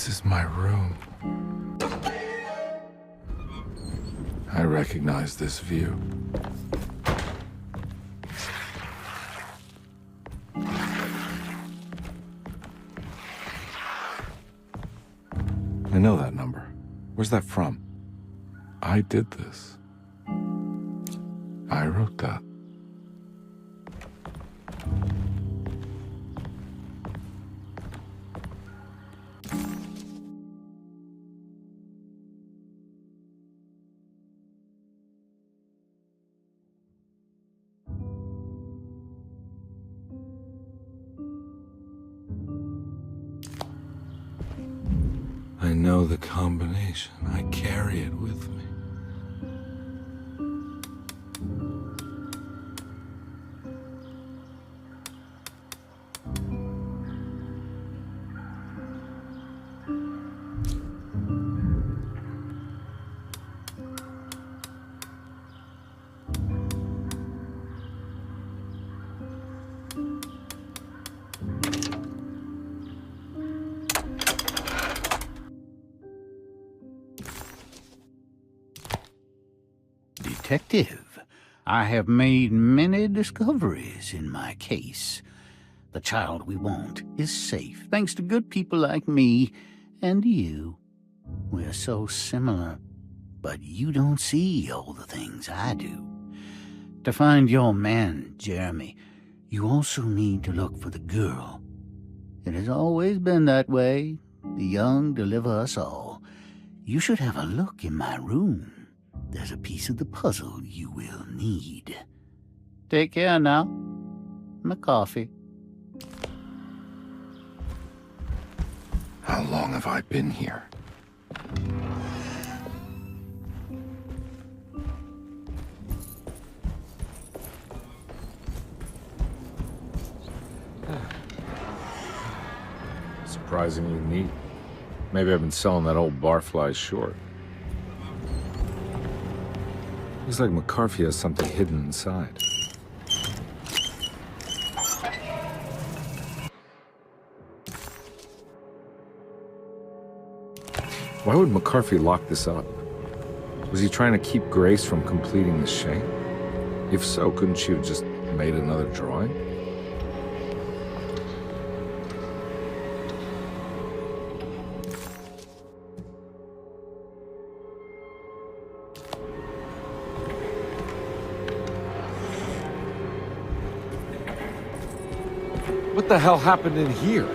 This is my room. I recognize this view. I know that number. Where's that from? I did this. I wrote that. I know the combination. I carry it with me. Detective, I have made many discoveries in my case. The child we want is safe, thanks to good people like me and you. We're so similar, but you don't see all the things I do. To find your man, Jeremy, you also need to look for the girl. It has always been that way. The young deliver us all. You should have a look in my room. There's a piece of the puzzle you will need. Take care now. My coffee. How long have I been here? Surprisingly neat. Maybe I've been selling that old barfly short. Looks like McCarthy has something hidden inside. Why would McCarthy lock this up? Was he trying to keep Grace from completing the shape? If so, couldn't she have just made another drawing? What the hell happened in here?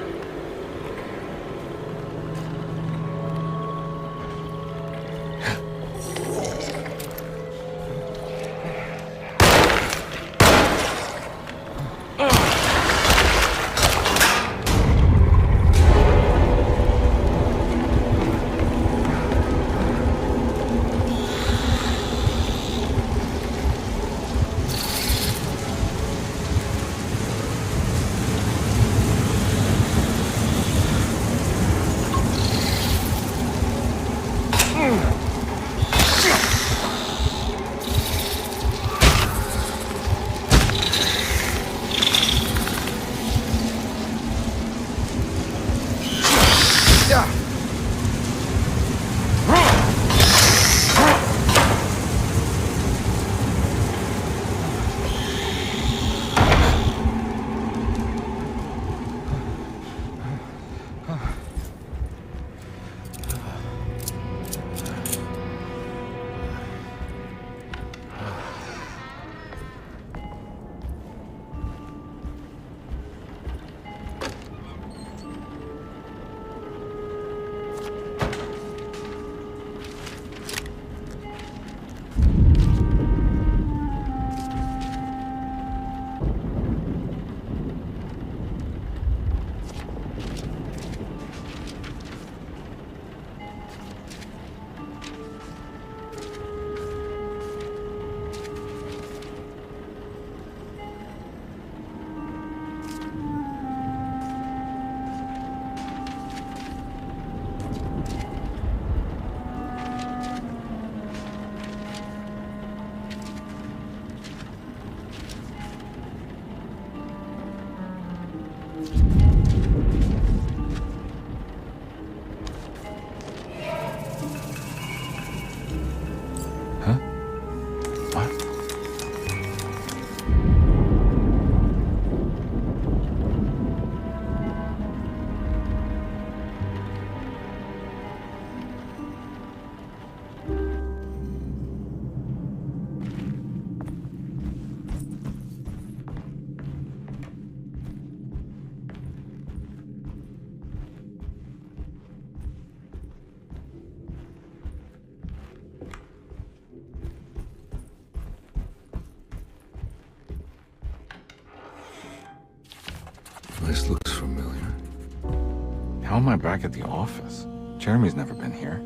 How am I back at the office? Jeremy's never been here.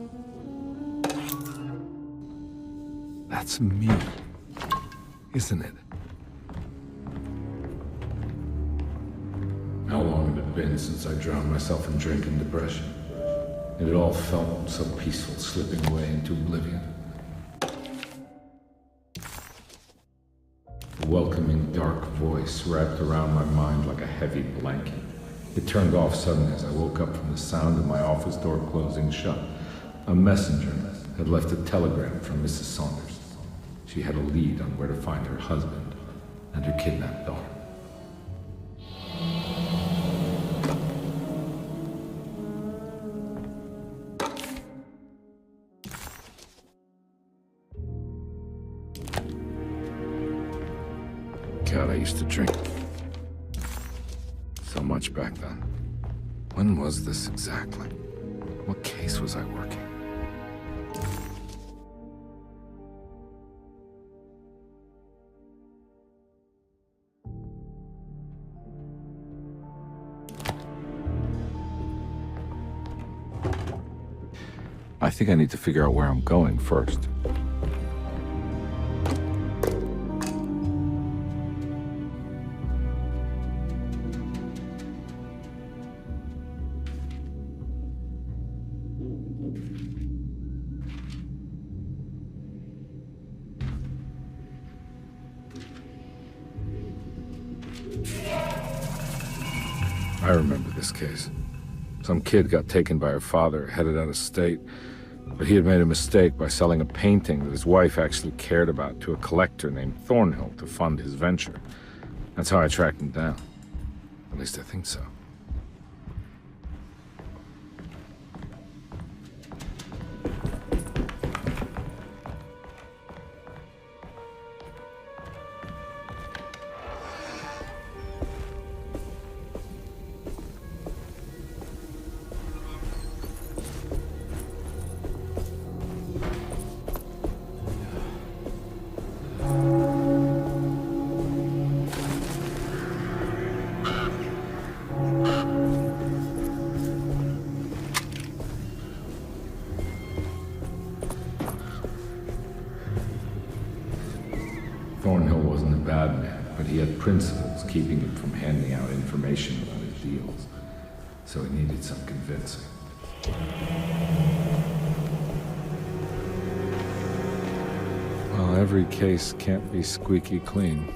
That's me, isn't it? How long had it been since I drowned myself in drink and depression? It had all felt so peaceful, slipping away into oblivion. A welcoming, dark voice wrapped around my mind like a heavy blanket. It turned off suddenly as I woke up from the sound of my office door closing shut. A messenger had left a telegram from Mrs. Saunders. She had a lead on where to find her husband and her kidnapped daughter. God, I used to drink so much back then. When was this exactly? What case was I working? I think I need to figure out where I'm going first. I remember this case. Some kid got taken by her father, headed out of state, but he had made a mistake by selling a painting that his wife actually cared about to a collector named Thornhill to fund his venture. That's how I tracked him down. At least I think so. Thornhill wasn't a bad man, but he had principles keeping him from handing out information about his deals. So he needed some convincing. Well, every case can't be squeaky clean.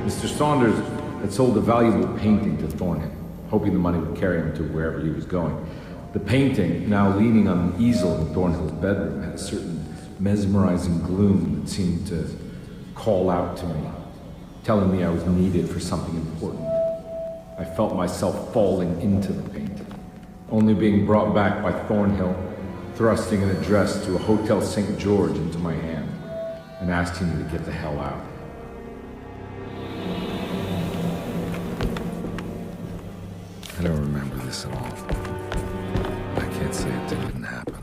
Mr. Saunders had sold a valuable painting to Thornhill, hoping the money would carry him to wherever he was going. The painting, now leaning on an easel in Thornhill's bedroom, had a certain mesmerizing gloom that seemed to call out to me, telling me I was needed for something important. I felt myself falling into the painting, only being brought back by Thornhill, thrusting an address to a Hotel St. George into my hand and asking me to get the hell out. I don't remember this at all. I can't say it didn't happen.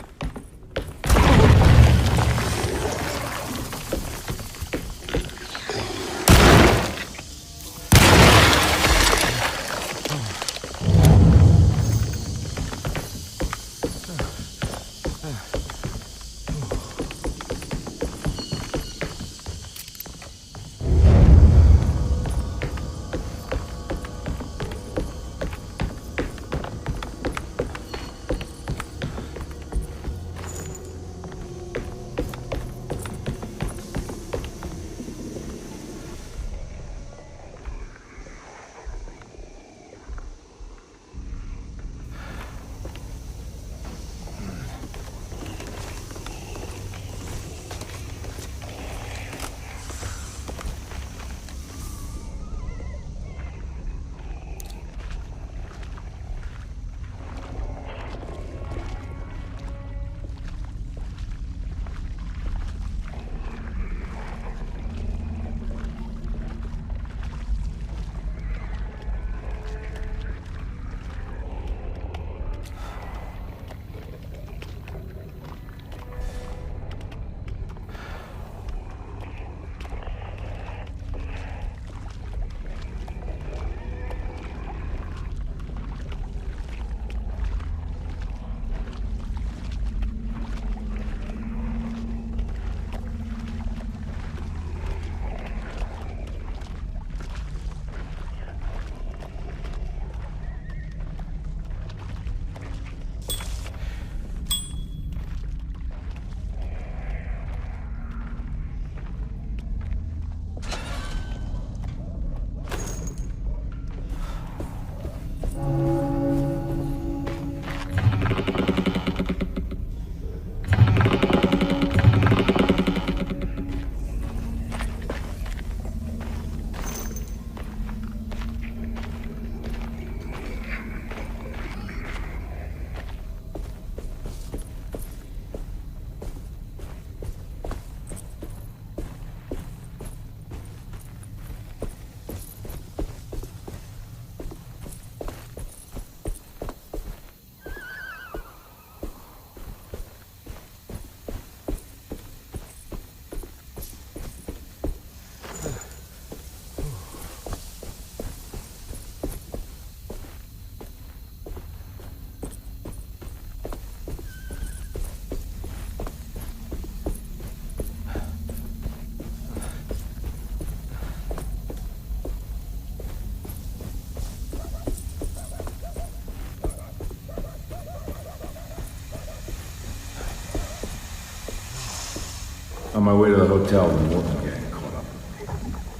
On my way to the hotel, the Morton gang caught up.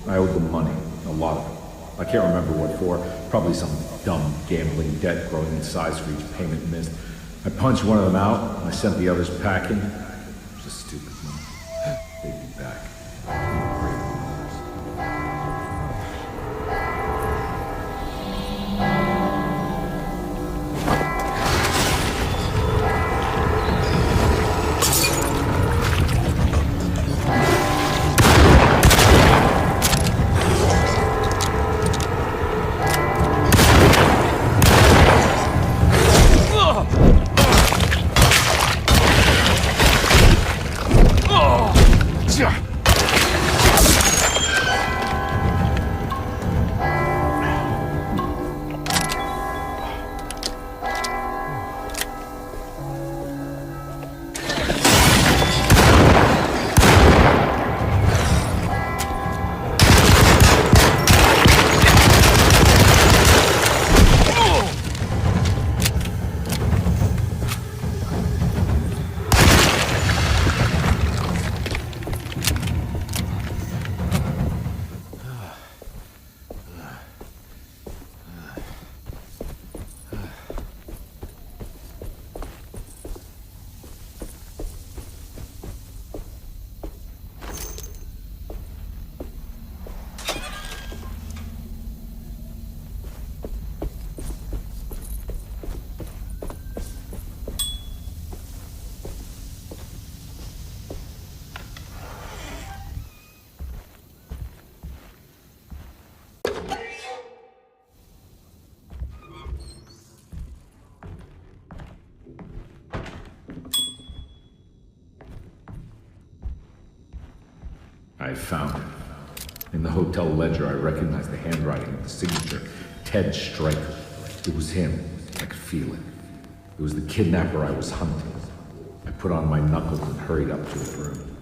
I owed them money, a lot of it. I can't remember what for, probably some dumb gambling debt growing in size for each payment missed. I punched one of them out, and I sent the others packing. It was a stupid move. They'd be back. I found it. In the hotel ledger, I recognized the handwriting of the signature, Ted Stryker. It was him. I could feel it. It was the kidnapper I was hunting. I put on my knuckles and hurried up to his room.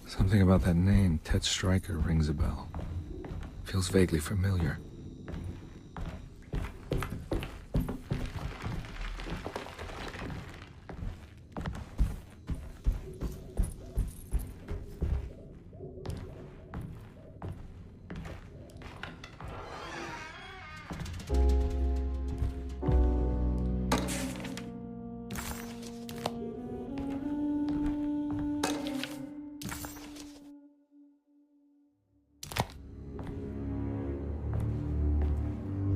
Something about that name, Ted Stryker, rings a bell. Feels vaguely familiar.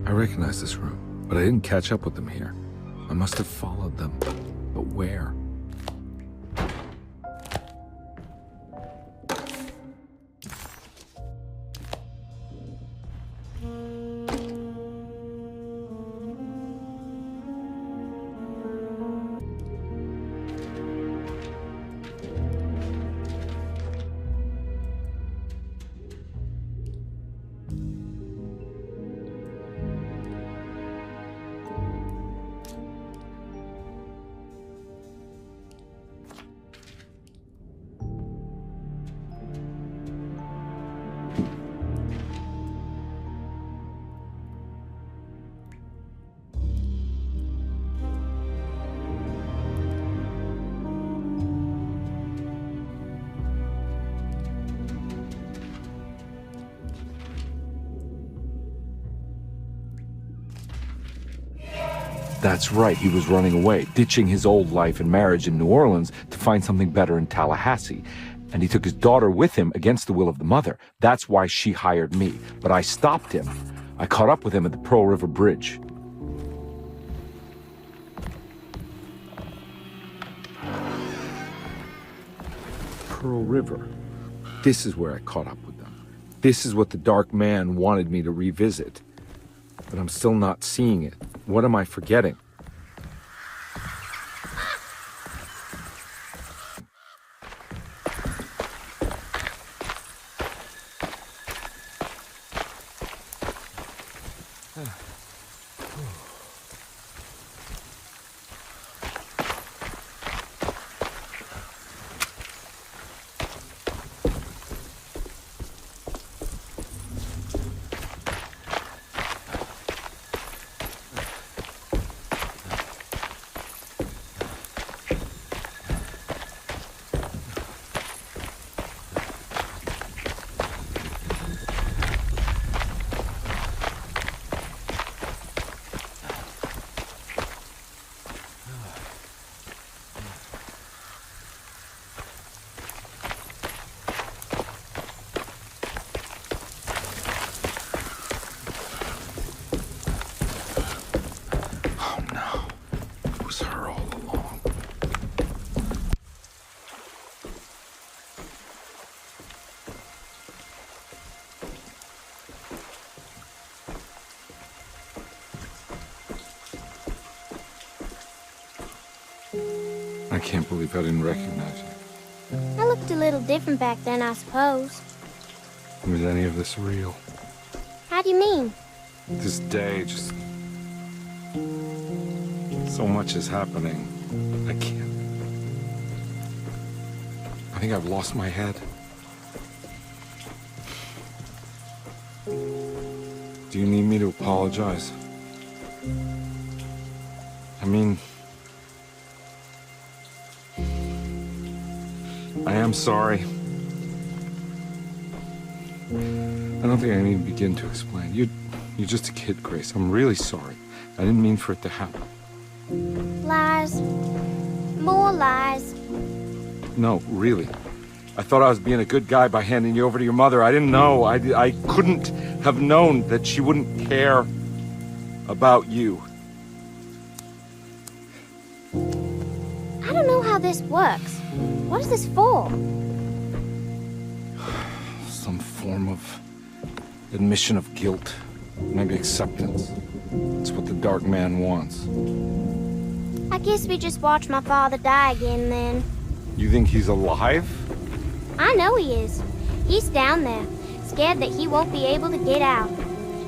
I recognize this room, but I didn't catch up with them here. I must have followed them. But where? That's right, he was running away, ditching his old life and marriage in New Orleans to find something better in Tallahassee. And he took his daughter with him against the will of the mother. That's why she hired me. But I stopped him. I caught up with him at the Pearl River Bridge. Pearl River. This is where I caught up with them. This is what the Dark Man wanted me to revisit. But I'm still not seeing it. What am I forgetting? can't believe I didn't recognize you. I looked a little different back then, I suppose. Was any of this real? How do you mean? This day, just... so much is happening. I can't... I think I've lost my head. Do you need me to apologize? I mean... I am sorry. I don't think I need to begin to explain. You're just a kid, Grace. I'm really sorry. I didn't mean for it to happen. Lies. More lies. No, really. I thought I was being a good guy by handing you over to your mother. I didn't know. I couldn't have known that she wouldn't care about you. I don't know how this works. What is this for? Some form of admission of guilt. Maybe acceptance. It's what the Dark Man wants. I guess we just watch my father die again then. You think he's alive? I know he is. He's down there, scared that he won't be able to get out.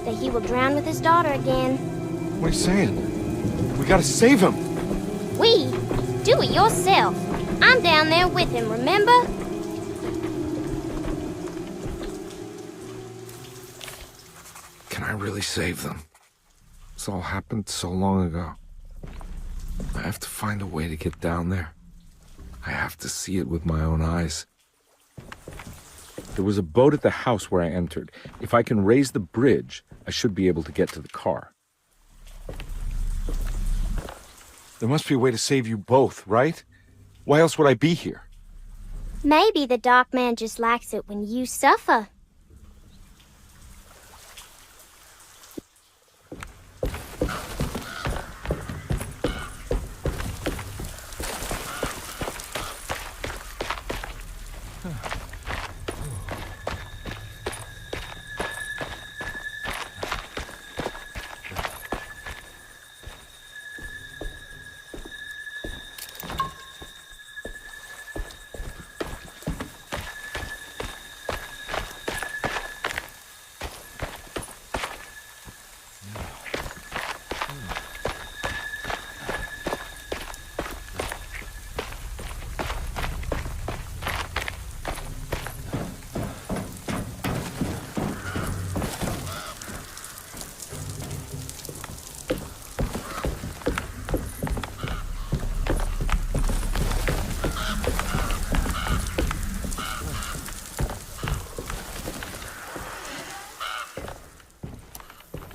That he will drown with his daughter again. What are you saying? We gotta save him! We? Do it yourself. I'm down there with him, remember? Can I really save them? This all happened so long ago. I have to find a way to get down there. I have to see it with my own eyes. There was a boat at the house where I entered. If I can raise the bridge, I should be able to get to the car. There must be a way to save you both, right? Why else would I be here? Maybe the Dark Man just likes it when you suffer.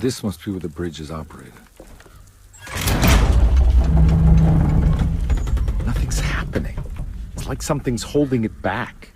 This must be where the bridge is operated. Nothing's happening. It's like something's holding it back.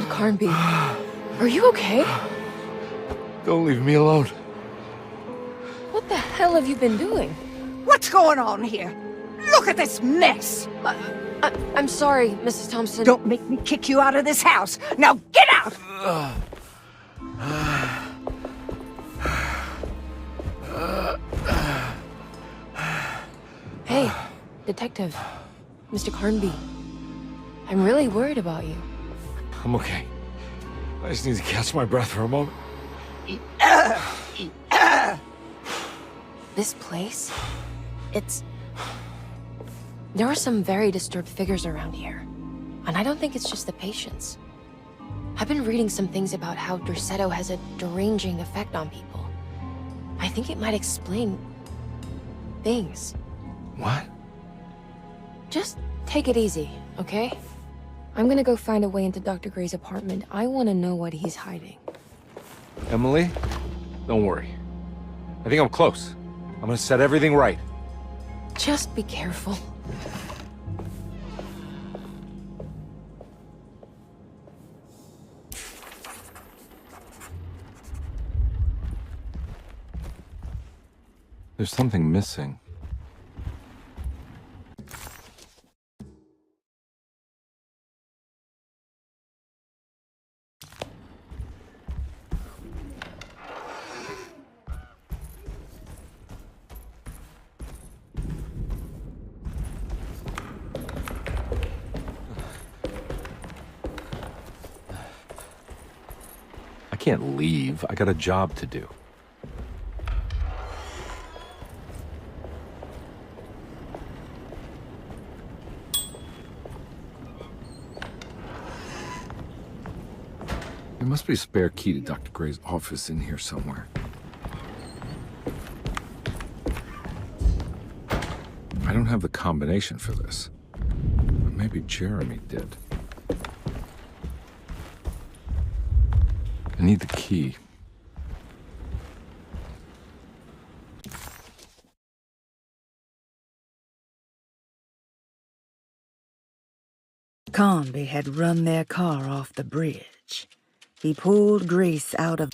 Carnby, are you okay? Don't leave me alone. What the hell have you been doing? What's going on here? Look at this mess! I'm sorry, Mrs. Thompson. Don't make me kick you out of this house! Now get out! Hey, Detective. Mr. Carnby. I'm really worried about you. I'm okay. I just need to catch my breath for a moment. This place? There are some very disturbed figures around here. And I don't think it's just the patients. I've been reading some things about how Derceto has a deranging effect on people. I think it might explain... things. What? Just take it easy, okay? I'm gonna go find a way into Dr. Gray's apartment. I want to know what he's hiding. Emily, don't worry. I think I'm close. I'm gonna set everything right. Just be careful. There's something missing. I can't leave. I got a job to do. There must be a spare key to Dr. Gray's office in here somewhere. I don't have the combination for this. But maybe Jeremy did. I need the key. Carnby had run their car off the bridge. He pulled Grace out of...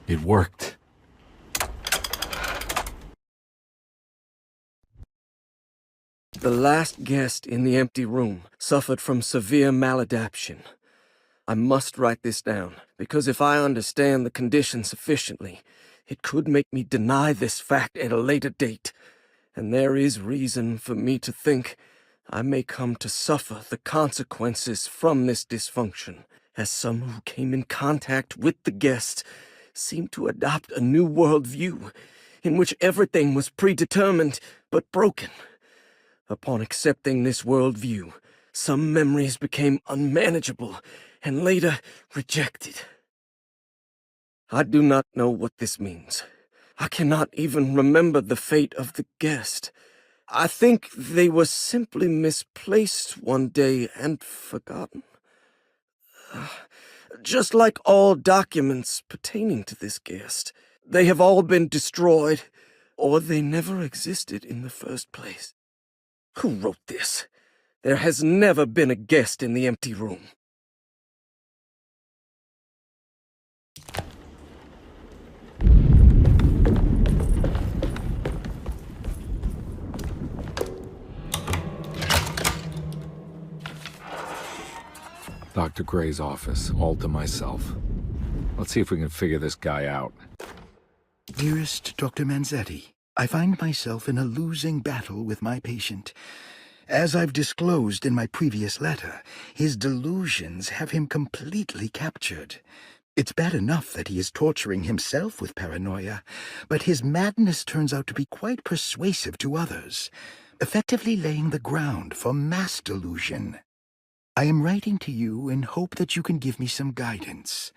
It worked. The last guest in the empty room suffered from severe maladaptation. I must write this down, because if I understand the condition sufficiently, it could make me deny this fact at a later date, and there is reason for me to think I may come to suffer the consequences from this dysfunction, as some who came in contact with the guest seemed to adopt a new worldview in which everything was predetermined but broken. Upon accepting this worldview, some memories became unmanageable and later rejected. I do not know what this means. I cannot even remember the fate of the guest. I think they were simply misplaced one day and forgotten. Just like all documents pertaining to this guest, they have all been destroyed, or they never existed in the first place. Who wrote this? There has never been a guest in the empty room. Dr. Gray's office, all to myself. Let's see if we can figure this guy out. Dearest Dr. Manzetti, I find myself in a losing battle with my patient. As I've disclosed in my previous letter, his delusions have him completely captured. It's bad enough that he is torturing himself with paranoia, but his madness turns out to be quite persuasive to others, effectively laying the ground for mass delusion. I am writing to you in hope that you can give me some guidance.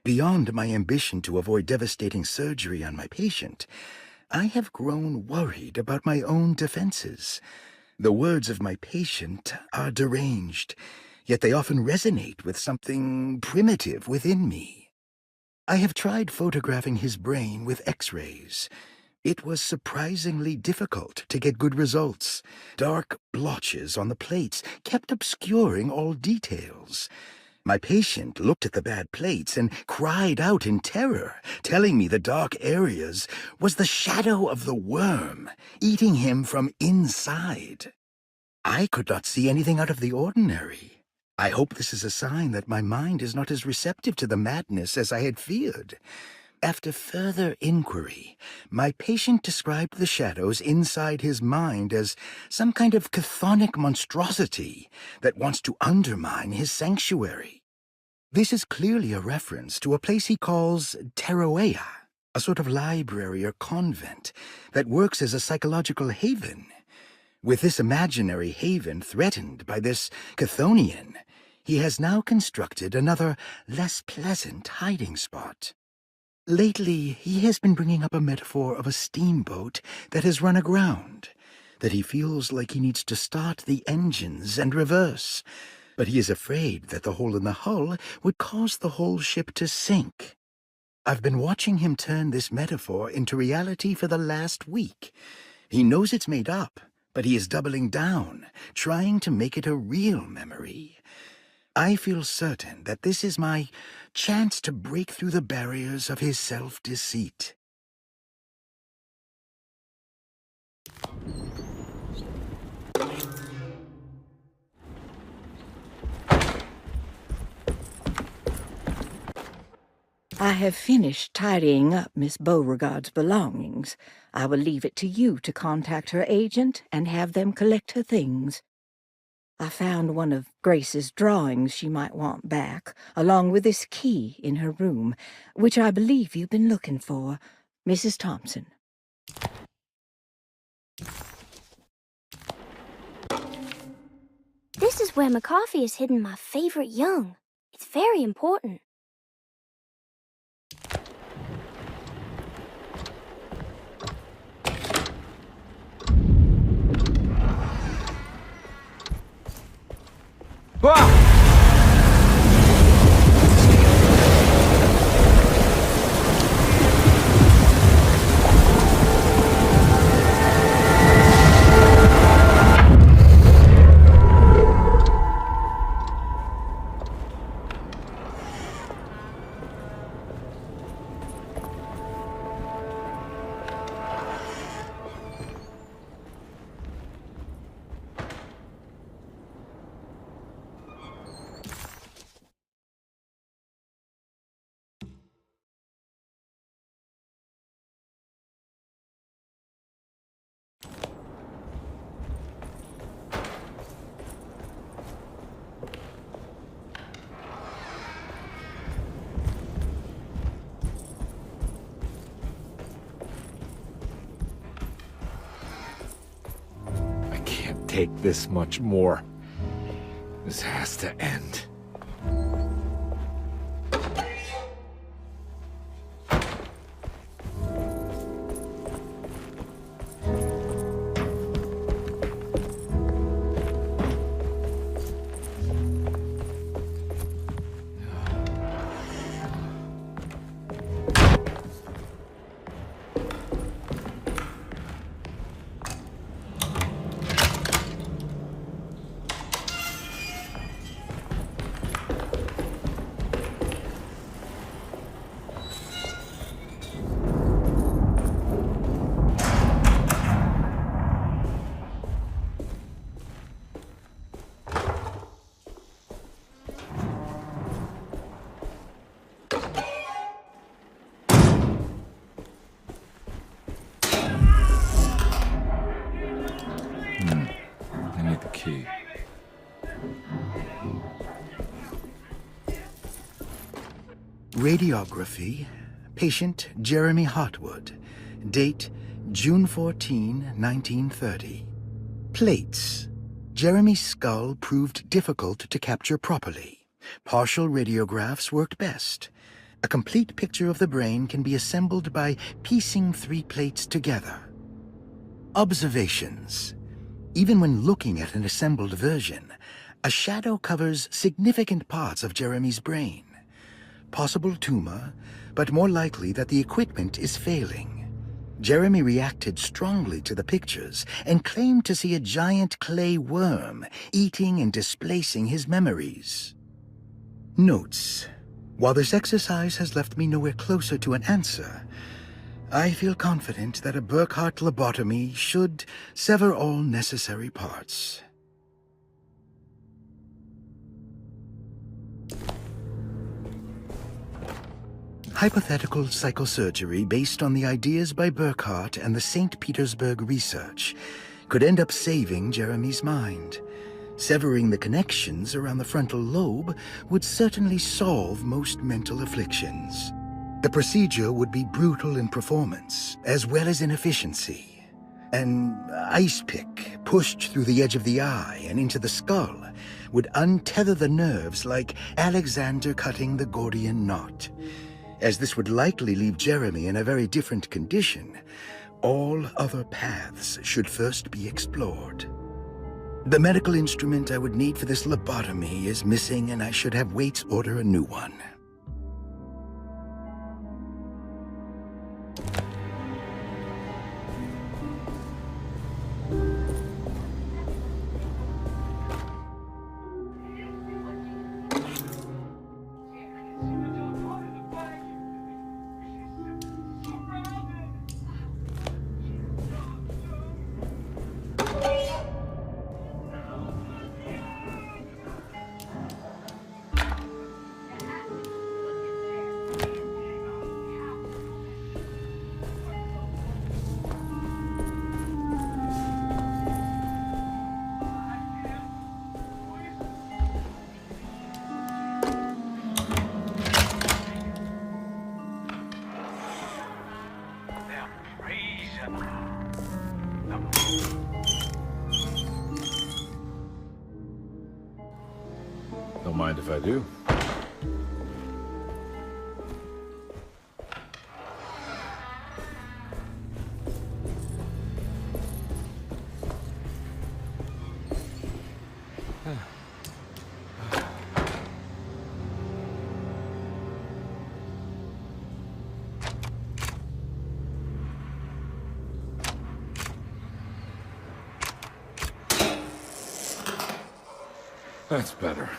Beyond my ambition to avoid devastating surgery on my patient, I have grown worried about my own defenses. The words of my patient are deranged, yet they often resonate with something primitive within me. I have tried photographing his brain with X-rays. It was surprisingly difficult to get good results. Dark blotches on the plates kept obscuring all details. My patient looked at the bad plates and cried out in terror, telling me the dark areas was the shadow of the worm, eating him from inside. I could not see anything out of the ordinary. I hope this is a sign that my mind is not as receptive to the madness as I had feared. After further inquiry, my patient described the shadows inside his mind as some kind of chthonic monstrosity that wants to undermine his sanctuary. This is clearly a reference to a place he calls Teroea, a sort of library or convent that works as a psychological haven. With this imaginary haven threatened by this Chthonian, he has now constructed another, less pleasant hiding spot. Lately, he has been bringing up a metaphor of a steamboat that has run aground, that he feels like he needs to start the engines and reverse, but he is afraid that the hole in the hull would cause the whole ship to sink. I've been watching him turn this metaphor into reality for the last week. He knows it's made up, but he is doubling down, trying to make it a real memory. I feel certain that this is my chance to break through the barriers of his self-deceit. I have finished tidying up Miss Beauregard's belongings. I will leave it to you to contact her agent and have them collect her things. I found one of Grace's drawings she might want back, along with this key in her room, which I believe you've been looking for, Mrs. Thompson. This is where McCarthy has hidden my favorite young. It's very important. Ah! Take this much more. This has to end. Radiography. Patient Jeremy Hartwood. Date June 14, 1930. Plates. Jeremy's skull proved difficult to capture properly. Partial radiographs worked best. A complete picture of the brain can be assembled by piecing 3 plates together. Observations. Even when looking at an assembled version, a shadow covers significant parts of Jeremy's brain. Possible tumor, but more likely that the equipment is failing. Jeremy reacted strongly to the pictures and claimed to see a giant clay worm eating and displacing his memories. Notes. While this exercise has left me nowhere closer to an answer, I feel confident that a Burkhardt lobotomy should sever all necessary parts. Hypothetical psychosurgery based on the ideas by Burkhardt and the St. Petersburg research could end up saving Jeremy's mind. Severing the connections around the frontal lobe would certainly solve most mental afflictions. The procedure would be brutal in performance, as well as in efficiency. An ice pick pushed through the edge of the eye and into the skull would untether the nerves like Alexander cutting the Gordian knot. As this would likely leave Jeremy in a very different condition, all other paths should first be explored. The medical instrument I would need for this lobotomy is missing, and I should have Waits order a new one. Don't mind if I do. That's better.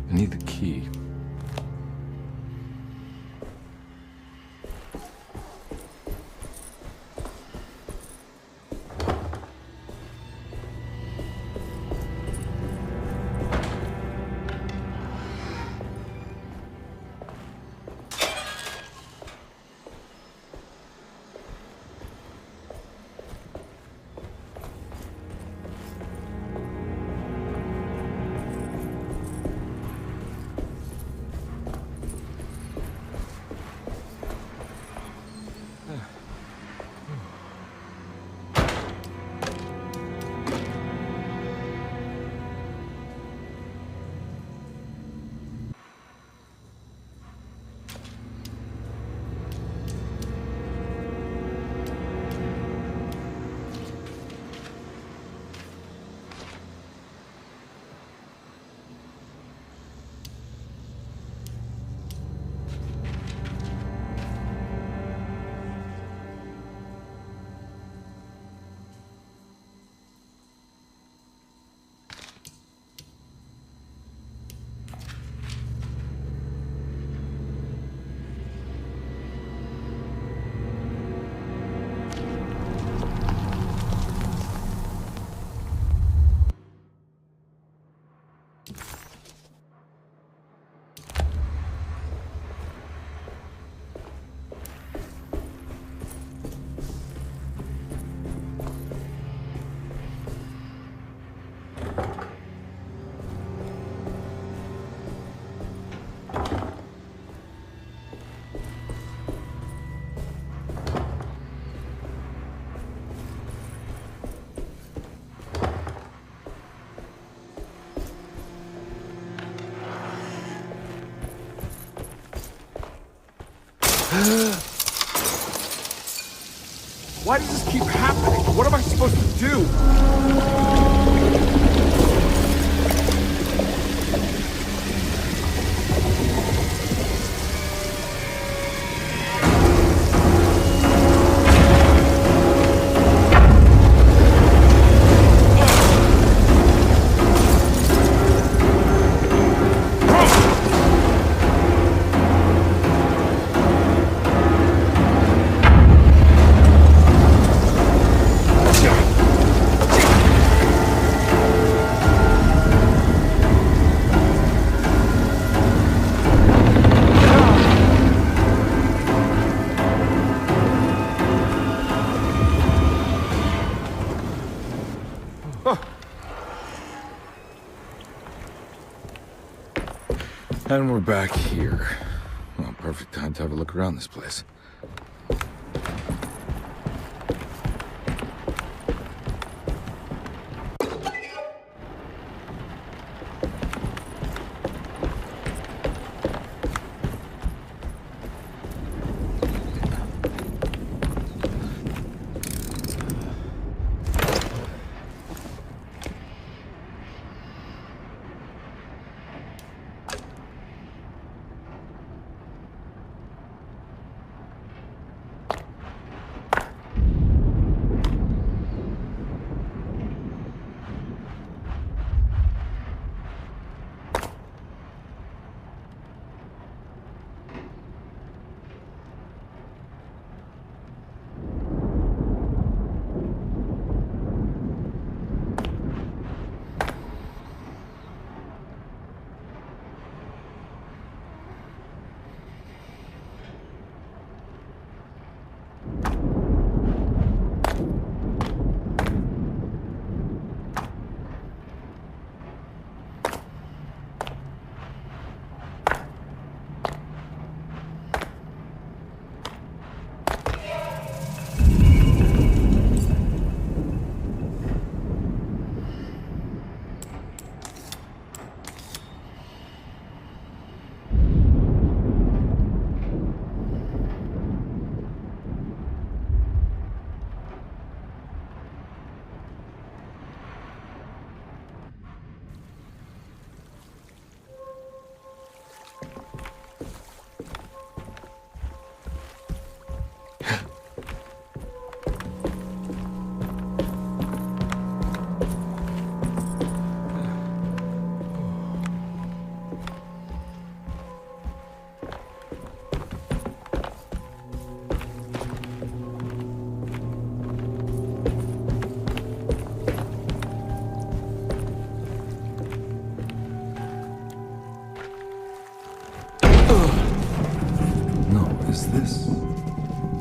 I need the key. Why does this keep happening? What am I supposed to do? And we're back here. Well, perfect time to have a look around this place.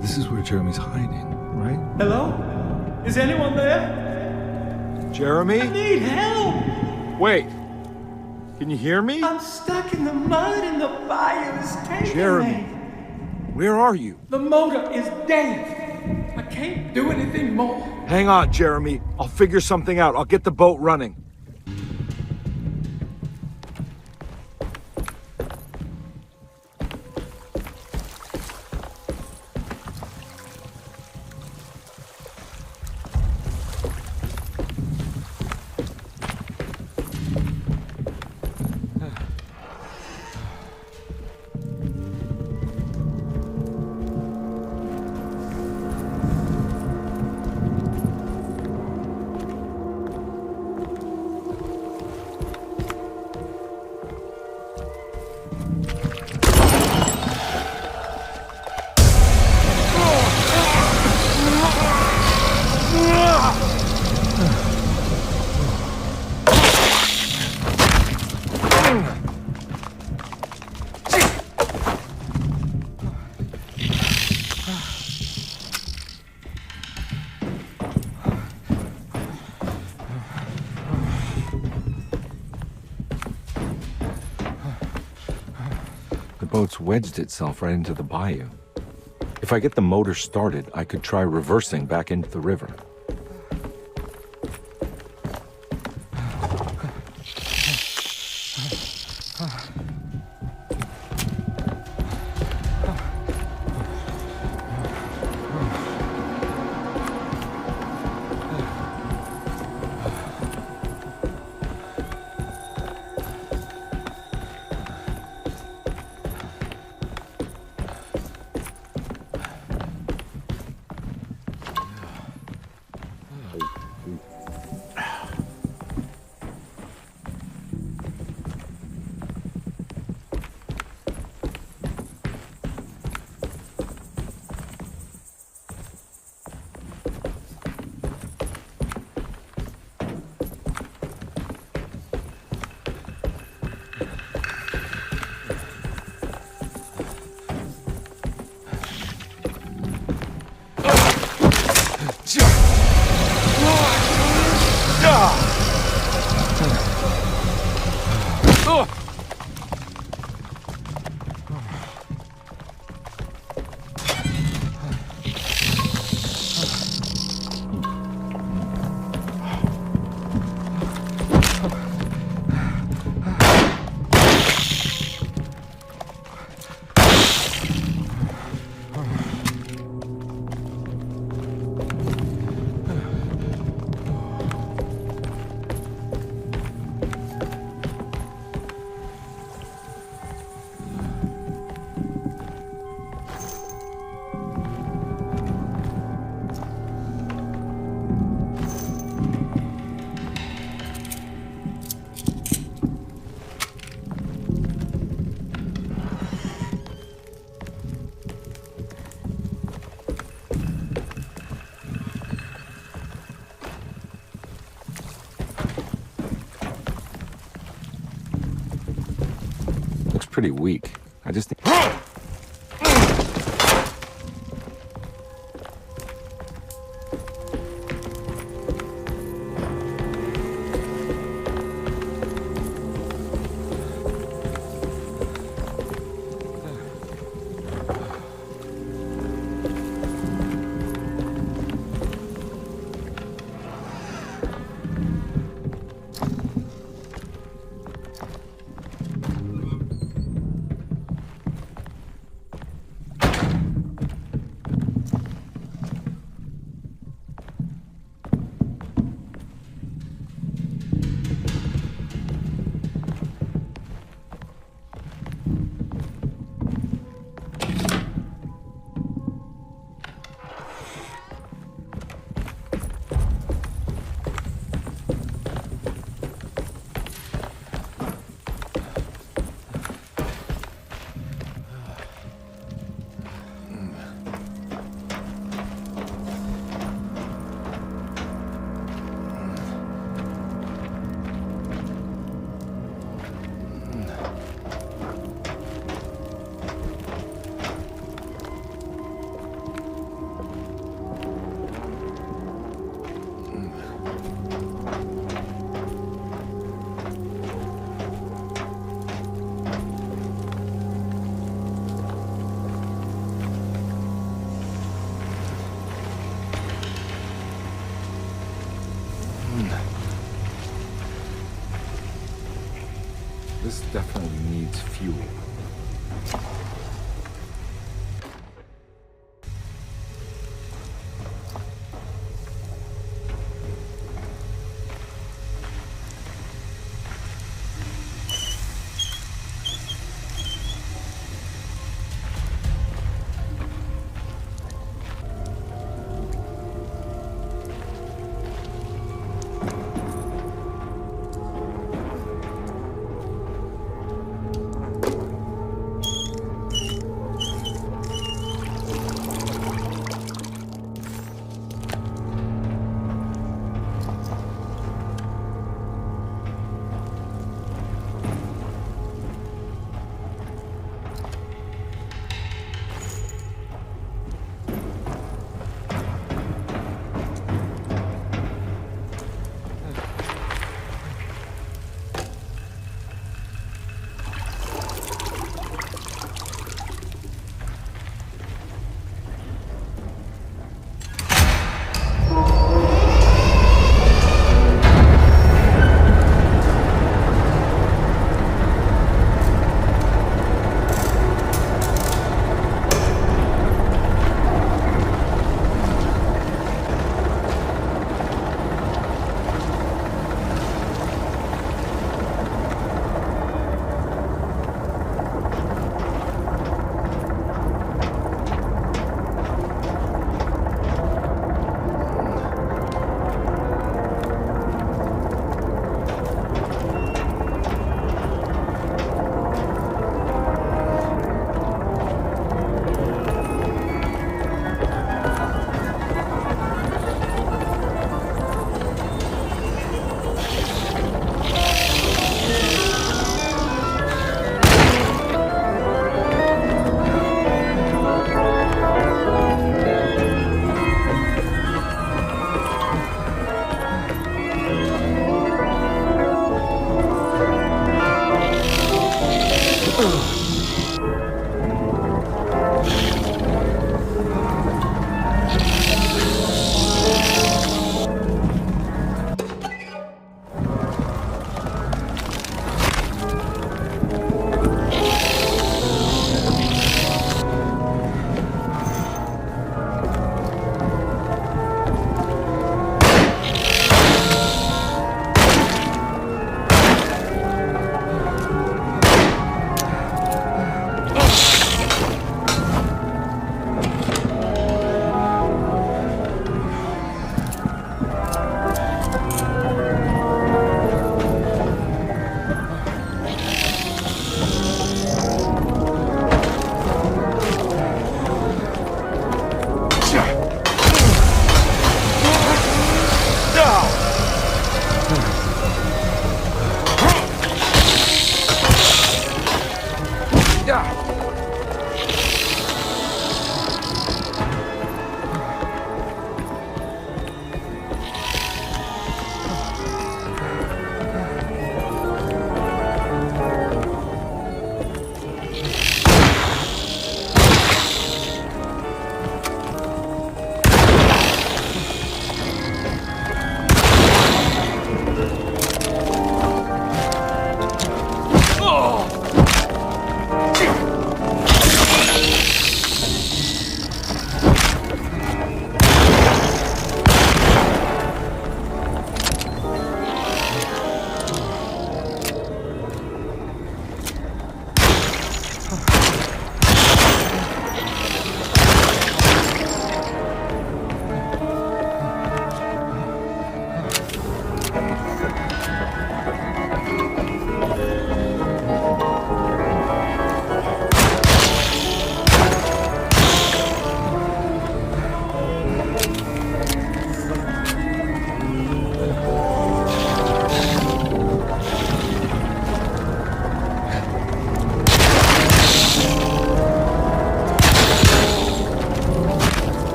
This is where Jeremy's hiding, right? Hello? Is anyone there? Jeremy? I need help! Wait. Can you hear me? I'm stuck in the mud and the fire is taking Jeremy, me. where are you? The motor is dead. I can't do anything more. Hang on, Jeremy. I'll figure something out. I'll get the boat running. The boat's wedged itself right into the bayou. If I get the motor started, I could try reversing back into the river. pretty weak. I just think... This definitely needs fuel.